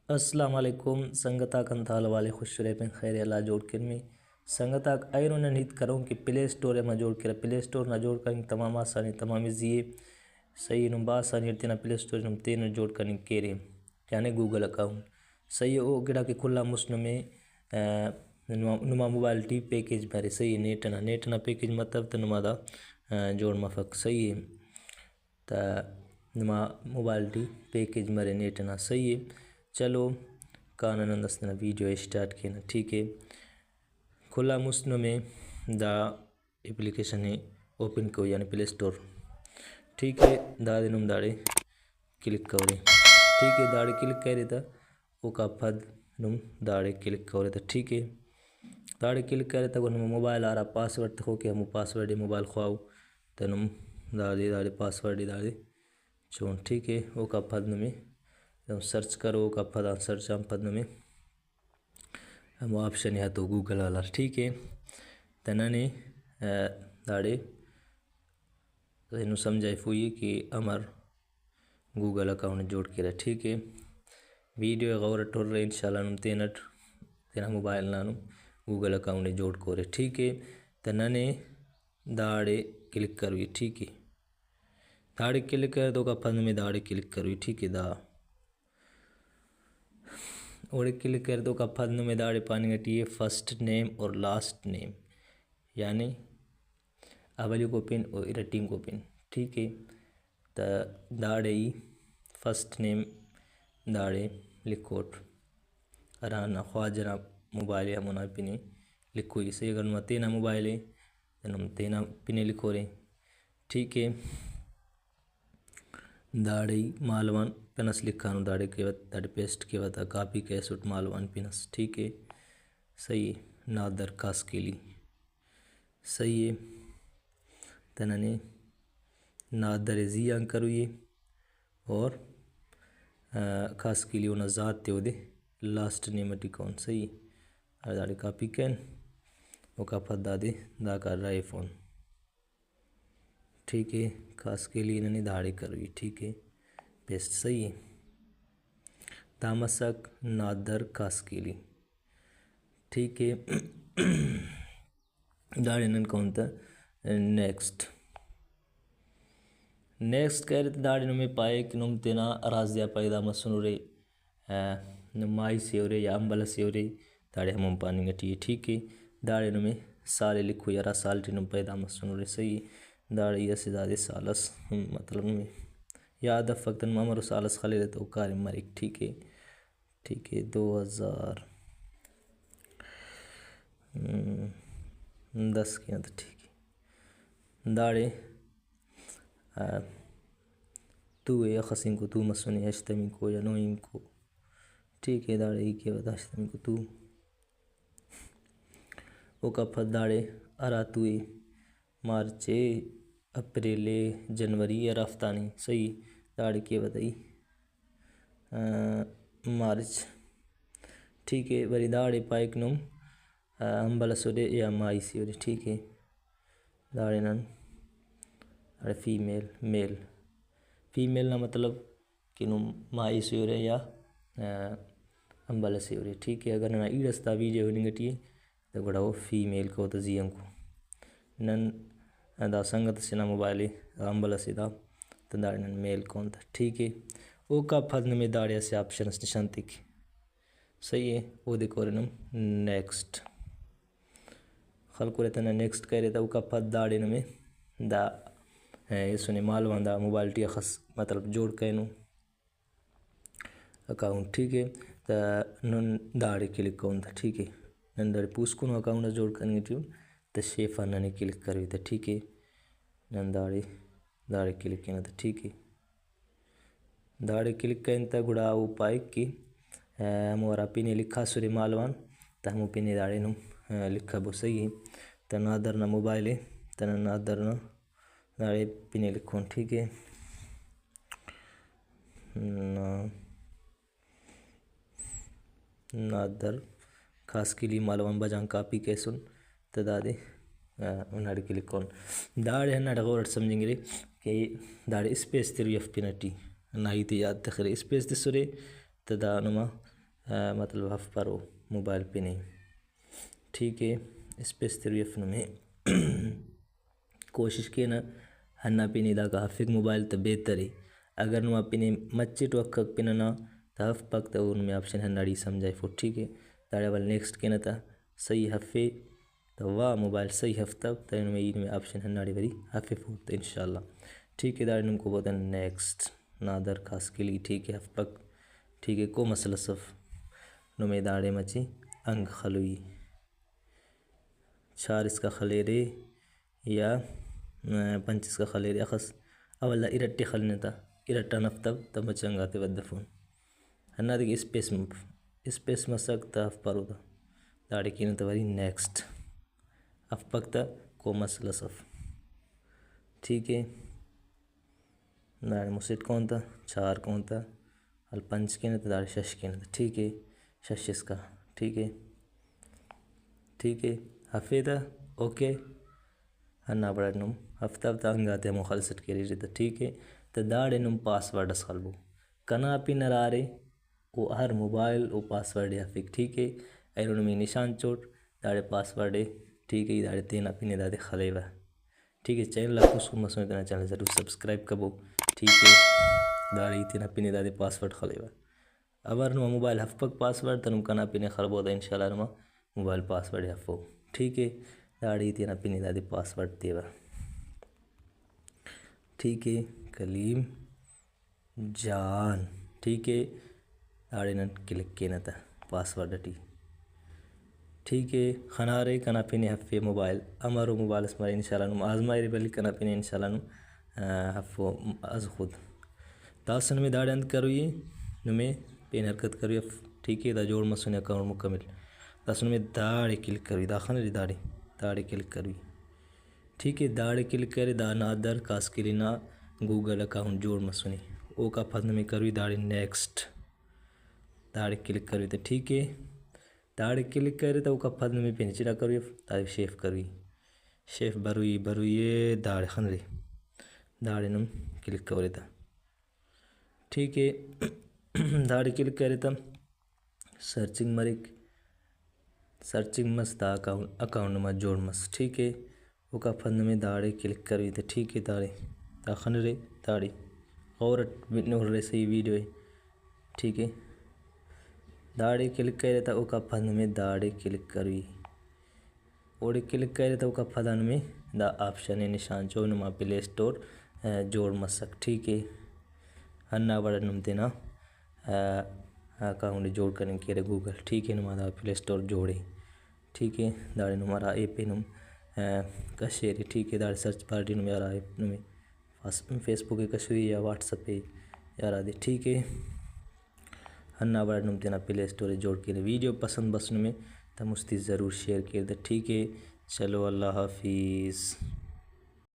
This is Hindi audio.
अस्सलाम वालेकुम संगता कंथाल वाले खुश रेपन खैर अल्लाह जोड़ कर में संगता आयरों ने नीत करूँ कि प्ले स्टोर में जोड़ कर प्ले स्टोर ना जोड़ कर तमाम आसानी तमाम जिये सही नुबा आसानी तेना प्ले स्टोर नुम तेन जोड़ कर केरे यानी गूगल अकाउंट सही ओ गिड़ा के खुला मुस्न में नुमा मोबाइल टी पैकेज भरे सही नेट ना पैकेज मतलब तो नुमा दा जोड़ मफक सही है तो नुमा मोबाइल टी पैकेज मरे नेट ना सही है। चलो कानन दसना वीडियो स्टार्ट किया ठीक है। खुला मुस्न में दा एप्लीकेशन है ओपन को यानी प्ले स्टोर ठीक है। दादे नुम दाड़े क्लिक करें ठीक है। दाड़े क्लिक करे था वो का फद नुम दाड़े क्लिक करे था ठीक है। दाड़े क्लिक करे था नुम मोबाइल आ रहा पासवर्ड तो हो के हम पासवर्ड मोबाइल खुआओ तो नुम दाड़े दाड़े पासवर्ड दाड़े चोन ठीक है। वो का फद में सर्च करो का पद सर्च हम पद में हम ऑप्शन है तो गूगल वाला ठीक है। तनाने दाड़े समझाए फुई कि अमर गूगल अकाउंट जोड़ के ठीक है। वीडियो गौर टोर रहे इंशाल्लाह नुम तेना मोबाइल नानु गूगल अकाउंट जोड़ को ठीक है। तनाने दाड़े क्लिक करो ठीक है। दाड़े क्लिक कर दो का पद में दाड़े क्लिक करो ठीक है। और क्लिक कर दो का फद में दाड़े पानी गटी फर्स्ट नेम और लास्ट नेम यानी अवली को पिन और इरटीम को पिन ठीक है। तो दाड़े फर्स्ट नेम दाड़े लिखोट अराना ख्वाजरा मोबाइल या मुना पिने लिखो इसे अगर नुमा तेना मोबाइल है तो नुम तेना पिने लिखो रे ठीक है। दाड़े मालवान पिनस लिखा दाड़े के दाड़े पेस्ट के बता कापी के सुट मालवान पिनस ठीक है। सही है। नादर खास के लिए सही है। तनने नादर जिया करो ये और खास के लिए ज़ात ते दे लास्ट नेम कौन सही है। दाड़े कापी कैन वो का फद दादे दा कर रहा है फ़ोन ठीक है। खास के लिए इन्होंने दाड़े करो ठीक है। पेस्ट सही है। तामसक नादर खास के लिए ठीक है। दाड़े नन कौन था नेक्स्ट कह रहे थे दाड़े में पाए कि नुम तेना राजिया पैदा मसनुरे माई से और या अम्बल से और दाड़े हम पानी गटी ठीक है। दाड़े में साले लिखो यारा साल टी नुम पैदा मसनुरे सही दाड़े या से ज़्यादा सालस मतलब में याद फक्त मामर सालस खाली रहता कार मरिक ठीक है 2010 के अंदर ठीक है। दाड़े तू या खसिन को तू मसुनी अश्तमी को या नोइम को ठीक है। दाड़े ही के बता अश्तमी को तू वो का फद दाड़े अरा तू मार्चे अप्रैल जनवरी या रफ्तानी सही दाड़े के बताई मार्च ठीक है। बरी दाड़े पाइक नुम अम्बल सोरे या माई सोरे ठीक है। दाड़े नन दाड़े फीमेल ना मतलब कि नुम माई सोरे या अम्बल सोरे ठीक है। अगर ना ईड़स्ता वीडियो निगटी तो बड़ा वो फीमेल को तो जियं को नन दा संगत से ना मोबाइल अम्बल से दा तो दाड़े नन मेल कौन था ठीक है। वो का फदन में दाड़े से ऑप्शन निशांति की सही है। वो देखो रे नम नेक्स्ट खल को रहता ना नेक्स्ट कह रहे था वो का फद दाड़े में दा ये सुने माल वांदा मोबाइल टी खस मतलब जोड़ के नु अकाउंट ठीक है। तो नन दाड़े क्लिक कौन था ठीक है। नन दाड़े पूछ को अकाउंट जोड़ करने ट्यूब तो शेफा नने क्लिक करी था ठीक है। नन दाड़े क्लिक किया था ठीक है। दाड़े क्लिक करें तो गुड़ा वो पाए कि हमारा पिने लिखा सुरे मालवान तो हम पिने दाड़े नु लिखा वो सही है। तो नादर ना मोबाइल है तो नादर ना दाड़े पिने लिखो ठीक है। नादर खास के लिए मालवान बजांग कापी के सुन तो दादे उन्हाड़े क्लिक कौन दाड़े है नाटक और समझेंगे कि दाड़े स्पेस तेरी एफ पिनटी ना ही तो याद तक स्पेस दे सुरे तो दा नुमा मतलब हफ पर हो मोबाइल पे नहीं, ठीक है। स्पेस तरीफ में कोशिश के ना हन्ना पिनी दा का हफिक मोबाइल तो बेहतर है। अगर नुआ पिने मच्चे तो अक्क पिना ना तो हफ पक तो उनमें ऑप्शन हन्नाड़ी समझाई फो, ठीक है। दाड़े वाल नेक्स्ट के ना था सही हफे तो वाह मोबाइल सही हफ्ता तो इनमें ऑप्शन हन्नाड़ी वरी हफे फो तो इंशाल्लाह, ठीक है। दाड़े नुमको बोलते हैं नेक्स्ट ना दरखास्त के लिए, ठीक है। हफ पक, ठीक है। को मसला सफ नुमे दाड़े मची अंग खलुई चार इसका खलेरे या पंचिस का खलेरे अखस अवला इरट्टे खलने था इरट्टा नफ्तब तब मचंगाते वद्दफोन हन्ना देखिए स्पेस मसक था अफ परो था दाड़े की तवरी नेक्स्ट अफ पकता को मसला सफ, ठीक है। दाड़े मुसिट कौन था चार कौन था अल पंच के न दाड़े शश के न, ठीक है। शश इसका, ठीक है, ठीक है। हफे था ओके हन्ना बड़ा नुम हफ्ता हफ्ता अंगाते मुखल सट के रही था, ठीक है। तो दाड़े नुम पासवर्ड असलबो कना पी नरारे वो हर मोबाइल वो पासवर्ड या फिक, ठीक है। ऐरों में निशान चोट दाड़े पासवर्ड है, ठीक है। दाड़े तेना पीने दादे खलेवा, ठीक है। चैनल आपको सुन मसो इतना चैनल ज़रूर सब्सक्राइब कबो, ठीक है। दाड़े तेना पीने दादे पासवर्ड खलेवा अबर नुमा मोबाइल हफपक पासवर्ड तनुम कना पीने खलबो दा इंशाल्लाह नुमा मोबाइल पासवर्ड हफो, ठीक है। दाड़ी तेना पीने दादे पासवर्ड देवा, ठीक है। कलीम जान, ठीक है। दाड़े न क्लिक के न था पासवर्ड टी, ठीक है। खनारे कना पीने हफे मोबाइल अमरो मोबाइल स्मार इंशाल्लाह नुम आजमाई बली कना पीने इंशाल्लाह नुम हफो अज खुद तासन में दाड़े अंत करो ये नुमे पेन हरकत करो, ठीक है। दा जोड़ मसुन अकाउंट मुकम्मिल तासन में दाड़े क्लिक करो दाखन रे दाड़े क्लिक करो, ठीक है। दाड़े क्लिक करे दा ना दरखास्त के लिए ना गूगल अकाउंट जोड़ मसुनी ओ का फंद में करो दाड़े नेक्स्ट दाड़े क्लिक करो तो, ठीक है। दाड़े क्लिक करे तो का फंद में पेन चिरा करो दाड़े शेफ करो शेफ बरू ये दाड़े खन रे दाड़े नम क्लिक करो था, ठीक है। दाड़े क्लिक करे तब सर्चिंग मरिक सर्चिंग मस दा अकाउंट में जोड़ मस, ठीक है। वो का फंद में दाड़े क्लिक करी तो, ठीक है। दाड़े दाखन रे दाड़े और रे सही वीडियो है, ठीक है। दाड़े क्लिक करे तो का फंद में दाड़े क्लिक करी और क्लिक करे तो का फंद में दा ऑप्शन है निशान जो नुमा प्ले स्टोर जोड़ मसक, ठीक है। हन्ना बड़ा नुम देना अकाउंट जोड़ करने के गूगल, ठीक है। नुमा दा प्ले स्टोर जोड़े, ठीक है। दाड़े नुमारा ऐप नुम कशेरी, ठीक है। दाड़े सर्च पार्टी नुम यार ऐप नुम फेसबुक कशुई या व्हाट्सअप पे यार दे, ठीक है। हन्ना बड़ा नुम तेना प्ले स्टोर जोड़ के वीडियो पसंद बस में तो मुस्ती ज़रूर शेयर कर दे, ठीक है। चलो अल्लाह हाफिज़।